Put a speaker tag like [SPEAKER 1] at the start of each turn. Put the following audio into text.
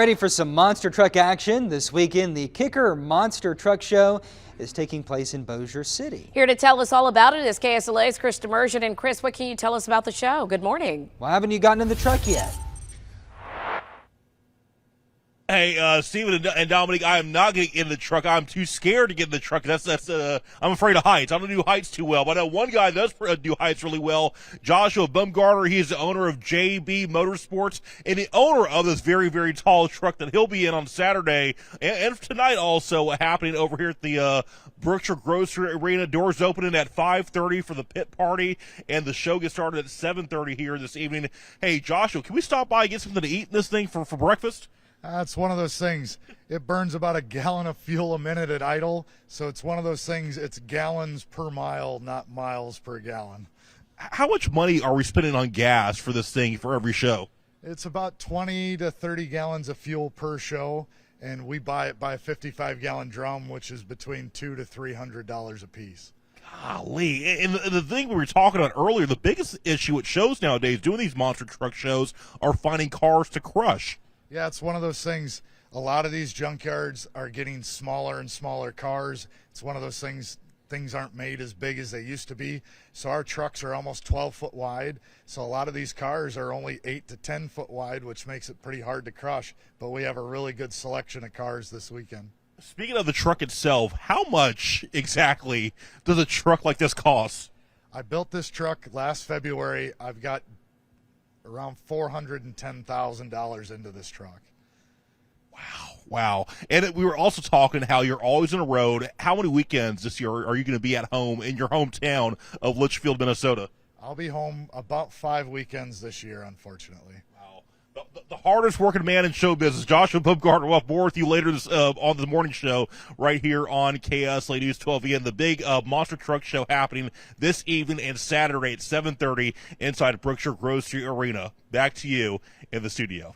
[SPEAKER 1] Ready for some monster truck action? This weekend, the Kicker Monster Truck Show is taking place in Brookshire City.
[SPEAKER 2] Here to tell us all about it is KSLA's Chris Demersion. And Chris, what can you tell us about the show? Good morning.
[SPEAKER 1] Well, haven't you gotten in the truck yet?
[SPEAKER 3] Hey, Stephen and Dominic, I am not getting in the truck. I'm too scared to get in the truck. I'm afraid of heights. I don't do heights too well, but I know one guy does do heights really well. Joshua Bumgarner, he is the owner of JB Motorsports and the owner of this very, very tall truck that he'll be in on Saturday and tonight also happening over here at the Brookshire Grocery Arena. Doors opening at 5:30 for the pit party, and the show gets started at 7:30 here this evening. Hey, Joshua, can we stop by and get something to eat in this thing for breakfast?
[SPEAKER 4] It's one of those things. It burns about a gallon of fuel a minute at idle, so it's one of those things. It's gallons per mile, not miles per gallon.
[SPEAKER 3] How much money are we spending on gas for this thing for every show?
[SPEAKER 4] It's about 20 to 30 gallons of fuel per show, and we buy it by a 55-gallon drum, which is between $200 to $300 a piece.
[SPEAKER 3] Golly. And the thing we were talking about earlier, the biggest issue at shows nowadays doing these monster truck shows are finding cars to crush.
[SPEAKER 4] Yeah, it's one of those things. A lot of these junkyards are getting smaller and smaller cars. It's one of those things. Things aren't made as big as they used to be. So our trucks are almost 12 foot wide. So a lot of these cars are only 8 to 10 foot wide, which makes it pretty hard to crush. But we have a really good selection of cars this weekend.
[SPEAKER 3] Speaking of the truck itself, how much exactly does a truck like this cost?
[SPEAKER 4] I built this truck last February. I've got around $410,000 into this truck.
[SPEAKER 3] Wow. And we were also talking how you're always on the road. How many weekends this year are you going to be at home in your hometown of Litchfield, Minnesota?
[SPEAKER 4] I'll be home about 5 weekends this year, unfortunately.
[SPEAKER 3] Wow. The hardest working man in show business, Joshua Bumgarner. We'll have more with you later on the morning show right here on KSLA News 12 again. The big monster truck show happening this evening and Saturday at 7:30 inside Brookshire Grocery Arena. Back to you in the studio.